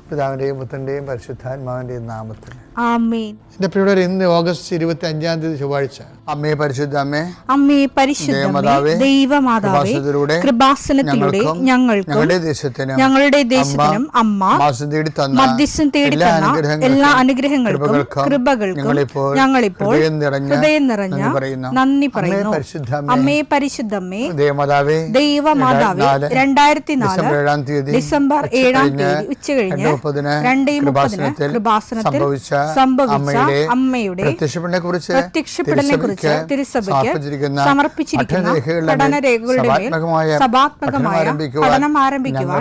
പിതാവിൻ്റെയും പുത്രൻ്റെയും പരിശുദ്ധാത്മാവിൻ്റെയും നാമത്തിൽ ആമേൻ. എൻ്റെ പ്രിയപ്പെട്ടവരെ, ഇന്ന് ഓഗസ്റ്റ് 25 ചൊവ്വാഴ്ച. അമ്മേ പരിശുദ്ധ അമ്മേ, അമ്മേ പരിശുദ്ധമേ, ദൈവമാതാവേ, കൃപാസനത്തിലൂടെ ഞങ്ങൾക്കും ഞങ്ങളുടെ ദേശത്തിനും അമ്മ മധ്യസ്ഥം തേടി തന്ന എല്ലാ അനുഗ്രഹങ്ങൾക്കും കൃപകൾക്കും ഞങ്ങളിപ്പോൾ ഹൃദയം നിറഞ്ഞ നന്ദി പറയുന്നു. അമ്മേ പരിശുദ്ധമേ, ദൈവമാതാവേ, 2004 ഡിസംബർ 7 ഉച്ചകഴിഞ്ഞ് 2:30 കൃപാസനത്തിൽ സംഭവിച്ച അമ്മയുടെ പ്രത്യക്ഷപ്പെടലിനെക്കുറിച്ച് തിരുസഭയ്ക്ക് സമർപ്പിച്ചിരിക്കുന്ന പഠനരേഖകളുടെ മേൽ സഭാത്മകമായ പഠനം ആരംഭിക്കുവാൻ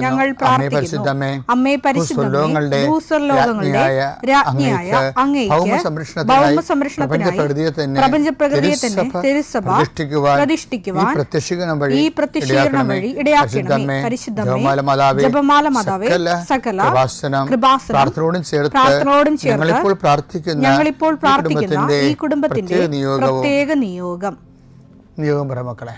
ഞങ്ങൾ പ്രാർത്ഥിക്കുന്നു. അമ്മേ പരിശുദ്ധമേ, ഭൂസ്വർലോകങ്ങളുടെ രാജ്ഞിയായ അങ്ങേയ്ക്ക് ഭൗമസംരക്ഷണത്തിനായി പ്രപഞ്ചപ്രകൃതിയെ തന്നെ തിരുസഭ പ്രതിഷ്ഠിക്കുവാൻ ഈ പ്രത്യക്ഷീകരണം വഴി ഇടയാക്കണമേ. പരിശുദ്ധമേ, ജപമാല മാതാവേ, സകല കൃപാസനം പ്രാർത്ഥനയോടും ചേർത്ത് ഞങ്ങളിപ്പോൾ പ്രാർത്ഥിക്കുന്ന ഈ കുടുംബത്തിന്റെ പ്രത്യേക നിയോഗം പറ മക്കളെ.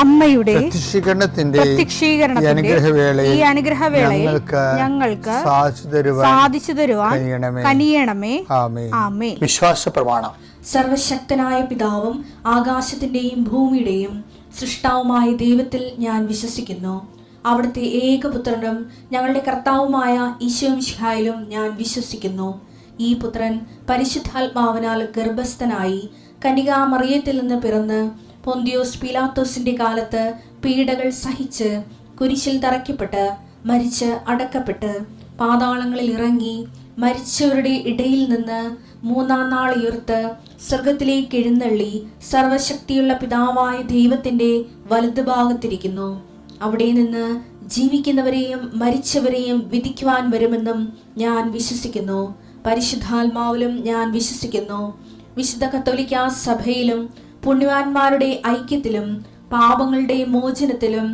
അമ്മയുടെ പ്രത്യക്ഷീകരണത്തിന്റെ ഈ അനുഗ്രഹവേളയിൽ ഞങ്ങൾക്ക് സാധിച്ചു തരുവാൻ കനിയണമേ. ആമേൻ. വിശ്വാസ പ്രമാണം. സർവശക്തനായ പിതാവും ആകാശത്തിന്റെയും ഭൂമിയുടെയും സൃഷ്ടാവുമായ ദൈവത്തിൽ ഞാൻ വിശ്വസിക്കുന്നു. അവിടുത്തെ ഏകപുത്രനും ഞങ്ങളുടെ കർത്താവുമായ ഈശോമിശിഹായിലും ഞാൻ വിശ്വസിക്കുന്നു. ഈ പുത്രൻ പരിശുദ്ധാത്മാവിനാൽ ഗർഭസ്ഥനായി കന്യകാമറിയത്തിൽ നിന്ന് പിറന്ന് പൊന്തിയോസ് പീലാത്തോസിന്റെ കാലത്ത് പീഡകൾ സഹിച്ച് കുരിശിൽ തറയ്ക്കപ്പെട്ട് മരിച്ച് അടക്കപ്പെട്ട് പാതാളങ്ങളിൽ ഇറങ്ങി മരിച്ചവരുടെ ഇടയിൽ നിന്ന് 3-ാം നാൾ ഉയർത്ത് സ്വർഗത്തിലേക്ക് എഴുന്നള്ളി സർവശക്തിയുള്ള പിതാവായ ദൈവത്തിന്റെ വലതുഭാഗത്തിരിക്കുന്നു. അവിടെ നിന്ന് ജീവിക്കുന്നവരെയും മരിച്ചവരെയും വിധിക്കുവാൻ വരുമെന്നും ഞാൻ വിശ്വസിക്കുന്നു. പരിശുദ്ധാത്മാവിലും ഞാൻ വിശ്വസിക്കുന്നു. വിശുദ്ധ കത്തോലിക്കാ സഭയിലും പുണ്യവാന്മാരുടെ ഐക്യത്തിലും പാപങ്ങളുടെ മോചനത്തിലും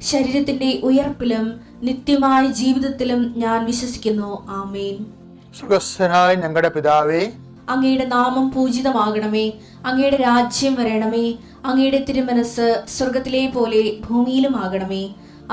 ശരീരത്തിന്റെ ഉയർപ്പിലും നിത്യമായ ജീവിതത്തിലും ഞാൻ വിശ്വസിക്കുന്നു. ആമേൻ. സുഖസ്ഥനായ ഞങ്ങളുടെ പിതാവേ, അങ്ങയുടെ നാമം പൂജിതമാകണമേ. അങ്ങയുടെ രാജ്യം വരണമേ. അങ്ങയുടെ തിരുമനസ് സ്വർഗത്തിലെ പോലെ ഭൂമിയിലും ആകണമേ.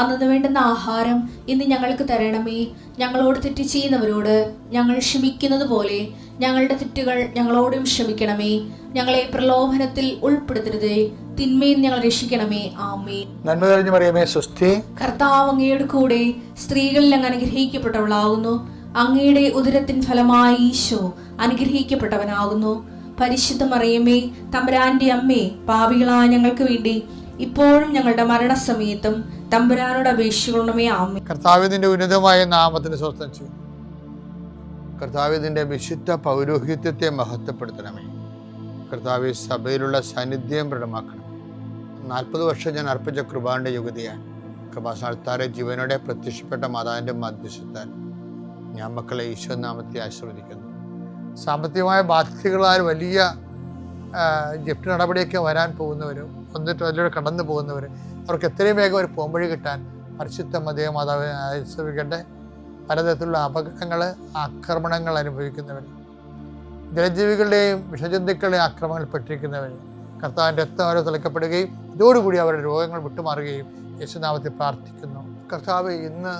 അന്നു വേണ്ടുന്ന ആഹാരം ഇന്ന് ഞങ്ങൾക്ക് തരണമേ. ഞങ്ങളോട് തെറ്റ് ചെയ്യുന്നവരോട് ഞങ്ങൾ ക്ഷമിക്കുന്നത് പോലെ ഞങ്ങളുടെ തെറ്റുകൾ ഞങ്ങളോടും ക്ഷമിക്കണമേ. ഞങ്ങളെ പ്രലോഭനത്തിൽ ഉൾപ്പെടുത്തരുതേ, തിന്മയിൽ ഞങ്ങൾ രക്ഷിക്കണമേ. ആമേൻ. നന്മ നിറഞ്ഞ മറിയമേ, സ്വസ്തി. കർത്താവ് അങ്ങയുടെ കൂടെ സ്ത്രീകളിൽ അങ്ങ് അനുഗ്രഹിക്കപ്പെട്ടവളാകുന്നു. അങ്ങയുടെ ഉദരത്തിൻ ഫലമായി ഈശോ അനുഗ്രഹിക്കപ്പെട്ടവനാകുന്നു. പരിശുദ്ധ മറിയമേ, തമ്പുരാന്റെ അമ്മേ, പാപികളായ ഞങ്ങൾക്ക് വേണ്ടി ഇപ്പോഴും ഞങ്ങളുടെ മരണസമയത്തും തമ്പുരാനോട് അപേക്ഷിക്കണമേ. ആമേൻ. കർത്താവിന്റെ ഉന്നതമായ നാമത്തിന് സ്വസ്ഥം ചെയ്യും. കർത്താവിന്റെ വിശുദ്ധ പൗരോഹിത്യത്തെ മഹത്വപ്പെടുത്തണമേ. കർത്താവ് സഭയിലുള്ള സാന്നിധ്യം പ്രകടമാക്കണം. 40 വർഷം ഞാൻ അർപ്പിച്ച കൃപാന്റെ യുഗതിയാണ്. കൃപാസ്ഥാനത്താരെ ജീവനോടെ പ്രത്യക്ഷപ്പെട്ട മാതാവിന്റെ മധ്യസ്ഥത്താൽ ഞാൻ മക്കളെ ഈശോ നാമത്തെ ആശീർവദിക്കുന്നു. സാമ്പത്തികമായ ബാധ്യതകളാൽ വലിയ ജപ്തി നടപടിയൊക്കെ വരാൻ പോകുന്നവരും വന്നിട്ട് അതിലൂടെ കടന്നു പോകുന്നവർ, അവർക്ക് എത്രയും വേഗം ഒരു പോംവഴി കിട്ടാൻ പരിശുദ്ധ മാതാവിനെ ആശ്രയിക്കട്ടെ. പലതരത്തിലുള്ള അപകടങ്ങൾ, ആക്രമണങ്ങൾ അനുഭവിക്കുന്നവർ, ജലജീവികളുടെയും വിഷജന്തുക്കളുടെയും ആക്രമണങ്ങളിൽപ്പെട്ടിരിക്കുന്നവർ കർത്താവിൻ്റെ രക്തം അവരെ തിളക്കപ്പെടുകയും ഇതോടുകൂടി അവരുടെ രോഗങ്ങൾ വിട്ടുമാറുകയും യേശുനാമത്തിൽ പ്രാർത്ഥിക്കുന്നു. കർത്താവ് ഇന്ന്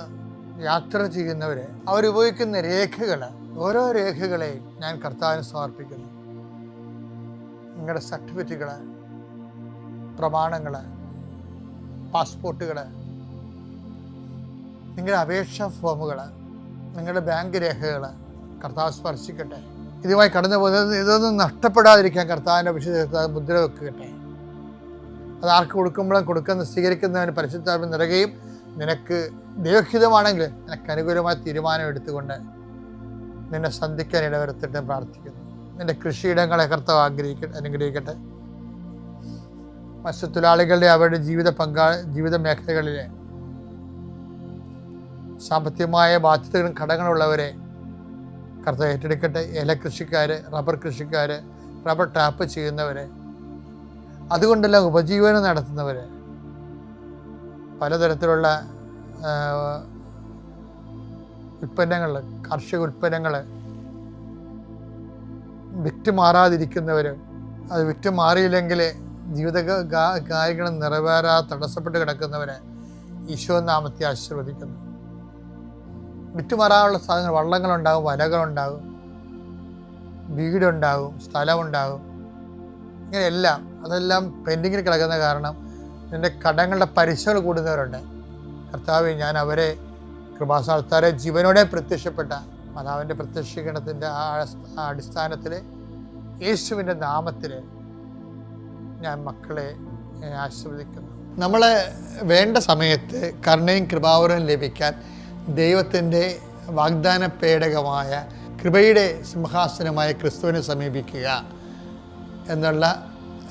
യാത്ര ചെയ്യുന്നവരെ അവരുപയോഗിക്കുന്ന രേഖകൾ, ഓരോ രേഖകളെയും ഞാൻ കർത്താവിന് സമർപ്പിക്കുന്നു. നിങ്ങളുടെ സർട്ടിഫിക്കറ്റുകൾ, പ്രമാണങ്ങൾ, പാസ്പോർട്ടുകൾ, നിങ്ങളുടെ അപേക്ഷാ ഫോമുകൾ, നിങ്ങളുടെ ബാങ്ക് രേഖകൾ, കർത്താവ് സ്പർശിക്കട്ടെ. ഇതുമായി കടന്നു പോകുന്നത് ഇതൊന്നും നഷ്ടപ്പെടാതിരിക്കാൻ കർത്താവിൻ്റെ വിശുദ്ധ മുദ്ര വെക്കട്ടെ. അത് ആർക്ക് കൊടുക്കുമ്പോഴും സ്വീകരിക്കുന്നവന് പരിശുദ്ധാത്മ നിറയുകയും നിനക്ക് ദൈവഹിതമാണെങ്കിൽ നിനക്ക് അനുകൂലമായ തീരുമാനം എടുത്തുകൊണ്ട് നിന്നെ സന്ധിക്കാൻ ഇടവരുത്തിട്ട് പ്രാർത്ഥിക്കുന്നു. നിന്റെ കൃഷിയിടങ്ങളെ കർത്താവ് അനുഗ്രഹിക്കട്ടെ. മത്സ്യത്തൊഴിലാളികളുടെ അവരുടെ ജീവിത മേഖലകളിലെ സാമ്പത്തികമായ ബാധ്യതകളും കടങ്ങളുള്ളവരെ കർത്താവ് ഏറ്റെടുക്കട്ടെ. കൃഷിക്കാർ, റബ്ബർ കൃഷിക്കാർ, റബ്ബർ ടാപ്പ് ചെയ്യുന്നവരെ, അതുകൊണ്ടെല്ലാം ഉപജീവനം നടത്തുന്നവർ, പലതരത്തിലുള്ള ഉൽപ്പന്നങ്ങൾ, കാർഷിക ഉൽപ്പന്നങ്ങൾ വിറ്റുമാറാതിരിക്കുന്നവർ, അത് വിറ്റുമാറിയില്ലെങ്കിൽ ജീവിത കാര്യങ്ങൾ നിറവേറാതെ തടസ്സപ്പെട്ട് കിടക്കുന്നവരെ ഈശോ നാമത്തെ ആശീർവദിക്കുന്നു. വിറ്റുമാറാനുള്ള സാധനങ്ങൾ, വള്ളങ്ങളുണ്ടാകും, വലകളുണ്ടാകും, വീടുണ്ടാകും, സ്ഥലമുണ്ടാകും, ഇങ്ങനെയെല്ലാം അതെല്ലാം പെൻഡിങ്ങിൽ കിടക്കുന്ന കാരണം നിൻ്റെ കടങ്ങളുടെ പലിശകൾ കൂടുന്നവരുണ്ട്. കർത്താവേ, ഞാൻ അവരെ കൃപാസ്ഥാനത്താരെ ജീവനോടെ പ്രത്യക്ഷപ്പെട്ട മാതാവിൻ്റെ പ്രത്യക്ഷീകരണത്തിൻ്റെ ആ അടിസ്ഥാനത്തിൽ യേശുവിൻ്റെ നാമത്തിൽ ഞാൻ മക്കളെ ആശീർവദിക്കുന്നു. നമ്മൾ വേണ്ട സമയത്ത് കരുണയും കൃപാവരവും ലഭിക്കാൻ ദൈവത്തിൻ്റെ വാഗ്ദാന പേടകമായ കൃപയുടെ സിംഹാസനമായ ക്രിസ്തുവിനെ സമീപിക്കുക എന്നുള്ള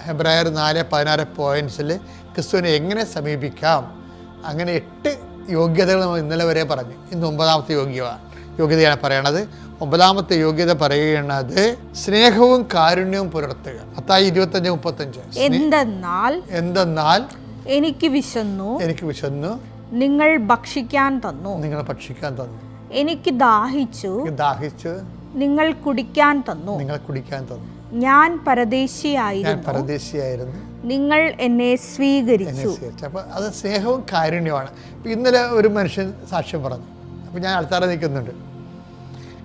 ഹെബ്രായർ 4:16 പോയിൻറ്റ്സിൽ ക്രിസ്തുവിനെ എങ്ങനെ സമീപിക്കാം, അങ്ങനെ 8 യോഗ്യതകൾ നമ്മൾ ഇന്നലെ വരെ പറഞ്ഞു. ഇന്ന് 9ാമത്തെ യോഗ്യതയാണ് പറയണത്. 9ാമത്തെ യോഗ്യത പറയുന്നത് സ്നേഹവും കാരുണ്യവും പുലർത്തുക. മത്തായി 25:35. എന്തെന്നാൽ എനിക്ക് വിശന്നു നിങ്ങൾ ഭക്ഷിക്കാൻ തന്നു, എനിക്ക് ദാഹിച്ചു നിങ്ങൾ കുടിക്കാൻ തന്നു, ഞാൻ പരദേശിയായിരുന്നു നിങ്ങൾ എന്നെ സ്വീകരിച്ചു. അപ്പോൾ അത് സ്നേഹവും കാരുണ്യമാണ്. ഇന്നലെ ഒരു മനുഷ്യൻ സാക്ഷ്യം പറഞ്ഞു. അപ്പോൾ ഞാൻ ആൾക്കാരെ നിൽക്കുന്നുണ്ട്.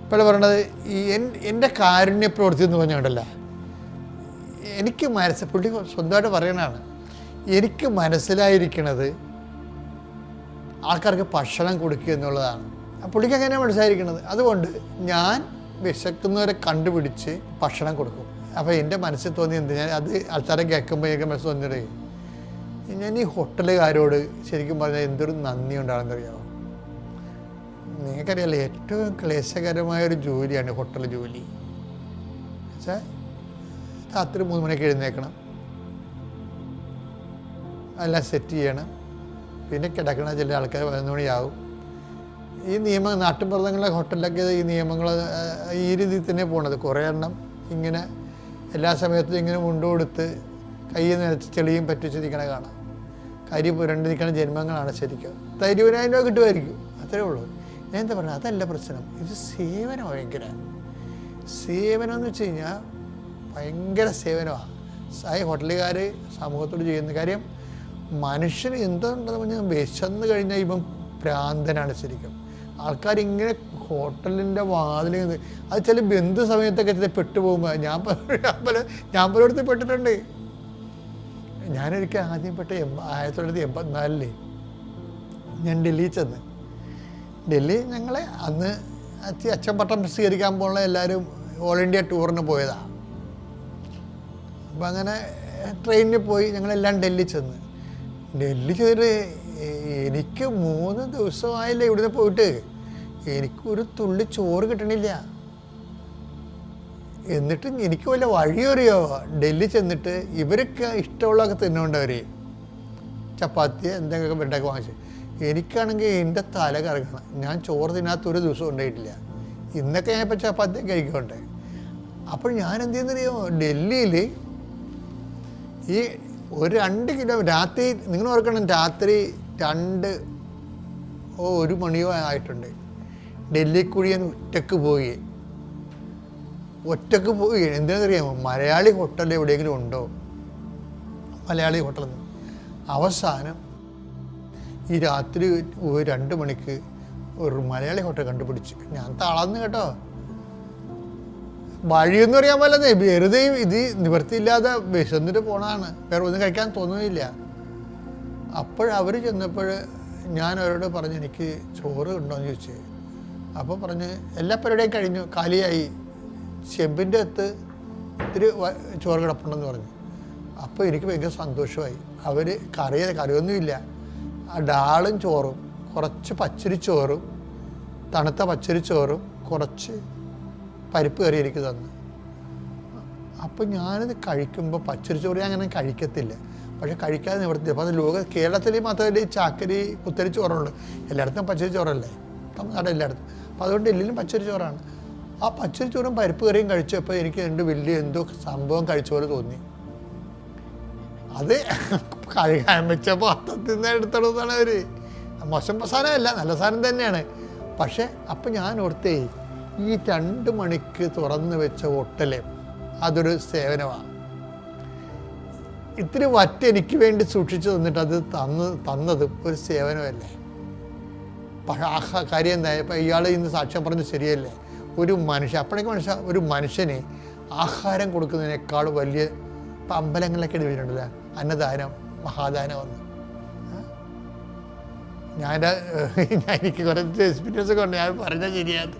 ഇപ്പോൾ പറയണത് എൻ്റെ കാരുണ്യ പ്രവൃത്തി എന്ന് പറഞ്ഞുകൊണ്ടല്ല, എനിക്ക് പുള്ളി സ്വന്തമായിട്ട് പറയണതാണ്, എനിക്ക് മനസ്സിലായിരിക്കണത് ആൾക്കാർക്ക് ഭക്ഷണം കൊടുക്കുക എന്നുള്ളതാണ്. പുള്ളിക്ക് എങ്ങനെയാണ് മനസ്സിലായിരിക്കണത്? അതുകൊണ്ട് ഞാൻ വിശക്കുന്നവരെ കണ്ടുപിടിച്ച് ഭക്ഷണം കൊടുക്കും. അപ്പോൾ എൻ്റെ മനസ്സിൽ തോന്നി ഞാൻ അത് ആൾക്കാരെ കേൾക്കുമ്പോൾ എനിക്ക് മനസ്സിൽ തോന്നിയത്, ഞാൻ ഈ ഹോട്ടലുകാരോട് ശരിക്കും പറഞ്ഞാൽ എന്തൊരു നന്ദി ഉണ്ടാകുന്നറിയാമോ? നിങ്ങൾക്കറിയാമല്ലോ, ഏറ്റവും ക്ലേശകരമായൊരു ജോലിയാണ് ഹോട്ടൽ ജോലി. വെച്ചാൽ രാത്രി 3 മണിക്ക് എഴുന്നേൽക്കണം, എല്ലാം സെറ്റ് ചെയ്യണം, പിന്നെ കിടക്കണ ചില ആൾക്കാർ 11 മണിയാവും. ഈ നാട്ടുപുറങ്ങളിലെ ഹോട്ടലിലൊക്കെ ഈ നിയമങ്ങൾ ഈ രീതിയിൽ തന്നെ പോണത്. കുറേ എണ്ണം ഇങ്ങനെ എല്ലാ സമയത്തും ഇങ്ങനെ മുണ്ടുകൊടുത്ത് കയ്യിൽ നിറച്ച് ചെളിയും പറ്റിച്ചിരിക്കണ കാണാം. കരി പുരണ്ട് നിൽക്കണ ജന്മങ്ങളാണ് ശരിക്കും. 20,000 രൂപ കിട്ടുമായിരിക്കും, അത്രേ ഉള്ളൂ. ഞാൻ എന്താ പറയുക, അതല്ല പ്രശ്നം. ഇത് സേവനം, ഭയങ്കര സേവനം എന്ന് വെച്ച് കഴിഞ്ഞാൽ ഭയങ്കര സേവനമാണ്. ഹോട്ടലുകാർ സമൂഹത്തോട് ചെയ്യുന്ന കാര്യം. മനുഷ്യന് എന്തുണ്ടെന്ന് പറഞ്ഞാൽ വിശന്ന് കഴിഞ്ഞാൽ ഇപ്പം ഭ്രാന്തനാണ് ശരിക്കും. ആൾക്കാരിങ്ങനെ ഹോട്ടലിൻ്റെ വാതിൽ, അത് ചില ബന്ധു സമയത്തൊക്കെ ചില പെട്ടുപോകുമ്പോൾ ഞാൻ പലയിടത്ത് പെട്ടിട്ടുണ്ട്. ഞാനൊരിക്കൽ ആദ്യം പെട്ട 1984 ഞാൻ ഡൽഹിയിൽ ചെന്ന്. ഡൽഹി ഞങ്ങളെ അന്ന് അച്ഛൻ പട്ടം സ്വീകരിക്കാൻ പോകുന്ന എല്ലാവരും ഓൾ ഇന്ത്യ ടൂറിന് പോയതാണ്. അപ്പം അങ്ങനെ ട്രെയിനിൽ പോയി ഞങ്ങളെല്ലാം ഡൽഹി ചെന്ന്. ഡൽഹി ചെന്നിട്ട് എനിക്ക് 3 ദിവസമായില്ലേ ഇവിടുന്ന് പോയിട്ട്, എനിക്കൊരു തുള്ളി ചോറ് കിട്ടണില്ല. എന്നിട്ട് എനിക്ക് വല്ല വഴിയറിയോ? ഡൽഹി ചെന്നിട്ട് ഇവരൊക്കെ ഇഷ്ടമുള്ളതൊക്കെ തിന്നുകൊണ്ടവർ ചപ്പാത്തി എന്തെങ്കിലുമൊക്കെ ബ്രെഡൊക്കെ വാങ്ങിച്ച്. എനിക്കാണെങ്കിൽ എൻ്റെ തല കറങ്ങണം. ഞാൻ ചോറ് തിന്നാത്ത ഒരു ദിവസം ഉണ്ടായിട്ടില്ല. ഇന്നൊക്കെ ഞാൻ ഇപ്പോൾ ചപ്പാത്തി കഴിക്കുന്നുണ്ട്. അപ്പോൾ ഞാൻ എന്ത് ചെയ്യുന്നറിയോ, ഡൽഹിയിൽ ഈ ഒരു 2 കിലോ രാത്രി, നിങ്ങൾ ഓർക്കണം, രാത്രി 1 മണിയോ ആയിട്ടുണ്ട്. ഡൽഹിയിൽ കൂടി ഞാൻ ഒറ്റക്ക് പോയി. എന്താണെന്നറിയാമോ, മലയാളി ഹോട്ടൽ എവിടെയെങ്കിലും ഉണ്ടോ? മലയാളി ഹോട്ടലിൽ നിന്ന് അവസാനം ഈ രാത്രി 2 മണിക്ക് ഒരു മലയാളി ഹോട്ടൽ കണ്ടുപിടിച്ച്. ഞാൻ തളർന്നു കേട്ടോ. വഴിയൊന്നും അറിയാൻ പാടില്ലേ, വെറുതെ ഇത് നിവൃത്തിയില്ലാതെ വിശന്നിട്ട് പോണതാണ്, വേറെ ഒന്നും കഴിക്കാൻ തോന്നുന്നില്ല. അപ്പോഴവർ ചെന്നപ്പോൾ ഞാൻ അവരോട് പറഞ്ഞു, എനിക്ക് ചോറ് ഉണ്ടോയെന്ന് ചോദിച്ചു. അപ്പോൾ പറഞ്ഞ് എല്ലാ പരിപാടിയും കഴിഞ്ഞു, കാലിയായി, ചെമ്പിൻ്റെ അകത്ത് ഇത്തിരി ചോറ് കിടപ്പുണ്ടെന്ന് പറഞ്ഞു. അപ്പോൾ എനിക്ക് ഭയങ്കര സന്തോഷമായി. അവർ കറിയൊന്നുമില്ല, ആ ഡാളും ചോറും കുറച്ച് പച്ചരിച്ചോറും തണുത്ത പച്ചരിച്ചോറും കുറച്ച് പരിപ്പ് കറി എനിക്ക് തന്നു. അപ്പോൾ ഞാനിത് കഴിക്കുമ്പോൾ പച്ചരിച്ചോറ് ഞാൻ അങ്ങനെ കഴിക്കത്തില്ല, പക്ഷെ കഴിക്കാതെ നിവർത്തില്ല. അപ്പോൾ അത് കേരളത്തിൽ മാത്രമല്ല ഈ ചാക്കരി കുത്തരി ചോറുള്ളൂ, എല്ലായിടത്തും പച്ചരി ചോറല്ലേ, തമിഴ്നാട് എല്ലായിടത്തും. അപ്പോൾ അതുകൊണ്ട് എല്ലാം പച്ചരി ചോറാണ്. ആ പച്ചരി ചോറും പരിപ്പ് കറിയും കഴിച്ചപ്പോൾ എനിക്ക് വലിയ എന്തോ സംഭവം കഴിച്ച പോലെ തോന്നി. അത് കഴുകാൻ വെച്ചപ്പോൾ അത്തത്തിൽ നിന്ന് എടുത്തോളൂന്നാണ് അവർ. മോശം സാധനമല്ല, നല്ല സാധനം തന്നെയാണ്. പക്ഷേ അപ്പം ഞാൻ ഓർത്തേ, ഈ 2 മണിക്ക് തുറന്ന് വെച്ച ഹോട്ടല് അതൊരു സേവനമാണ്. ഇത്തിരി വറ്റ് എനിക്ക് വേണ്ടി സൂക്ഷിച്ചു തന്നിട്ട് അത് തന്നത് ഒരു സേവനമല്ലേ. പക്ഷേ ആ കാര്യം എന്താ, ഇപ്പം ഇയാൾ ഇന്ന് സാക്ഷ്യം പറഞ്ഞ് ശരിയല്ലേ, ഒരു മനുഷ്യൻ അപ്പോഴേക്കും ഒരു മനുഷ്യന് ആഹാരം കൊടുക്കുന്നതിനേക്കാൾ വലിയ, ഇപ്പം അമ്പലങ്ങളിലൊക്കെ എഴുതിയിട്ടുണ്ടല്ലോ അന്നദാനം മഹാദാനം എന്ന്. എനിക്ക് കുറച്ച് എക്സ്പീരിയൻസ് ഒക്കെ ഉണ്ട്, ഞാൻ പറഞ്ഞാൽ ശരിയാത്.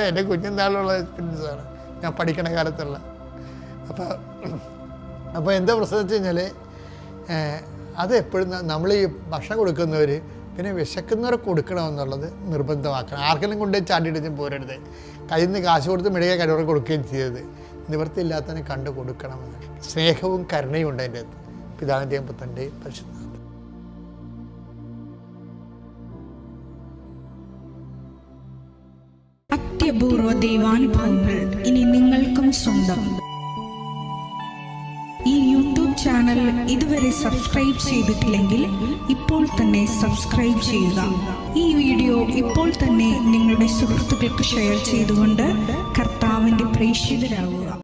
എൻ്റെ കുഞ്ഞുനാളിലുള്ള എക്സ്പീരിയൻസാണ്, ഞാൻ പഠിക്കണ കാലത്തുള്ള. അപ്പോൾ എന്താ പ്രശ്നം വെച്ച് കഴിഞ്ഞാൽ, അത് എപ്പോഴും നമ്മൾ ഈ ഭക്ഷണം കൊടുക്കുന്നവർ പിന്നെ വിശക്കുന്നവർക്ക് കൊടുക്കണമെന്നുള്ളത് നിർബന്ധമാക്കണം. ആർക്കെങ്കിലും കൊണ്ടുപോയി ചാണ്ടിയിട്ട് പോരരുത്, കയ്യിൽ നിന്ന് കാശ് കൊടുത്ത് മെഴുകിയ കഴിവറെ കൊടുക്കുകയും ചെയ്യരുത്. നിവൃത്തിയില്ലാത്തതിനെ കണ്ടു കൊടുക്കണമെന്ന്. സ്നേഹവും കരുണയും ഉണ്ട് അതിൻ്റെ അകത്ത്. പിതാവിൻ്റെയും പുത്രൻ്റെയും പരിശുദ്ധ. അത്യപൂർവ ദൈവാനുഭവങ്ങൾ ഇനി നിങ്ങൾക്കും സ്വന്തം. ഈ യൂട്യൂബ് ചാനൽ ഇതുവരെ സബ്സ്ക്രൈബ് ചെയ്തിട്ടില്ലെങ്കിൽ ഇപ്പോൾ തന്നെ സബ്സ്ക്രൈബ് ചെയ്യുക. ഈ വീഡിയോ ഇപ്പോൾ തന്നെ നിങ്ങളുടെ സുഹൃത്തുക്കൾക്ക് ഷെയർ ചെയ്തുകൊണ്ട് കർത്താവിൻ്റെ പ്രേക്ഷിതരാകുക.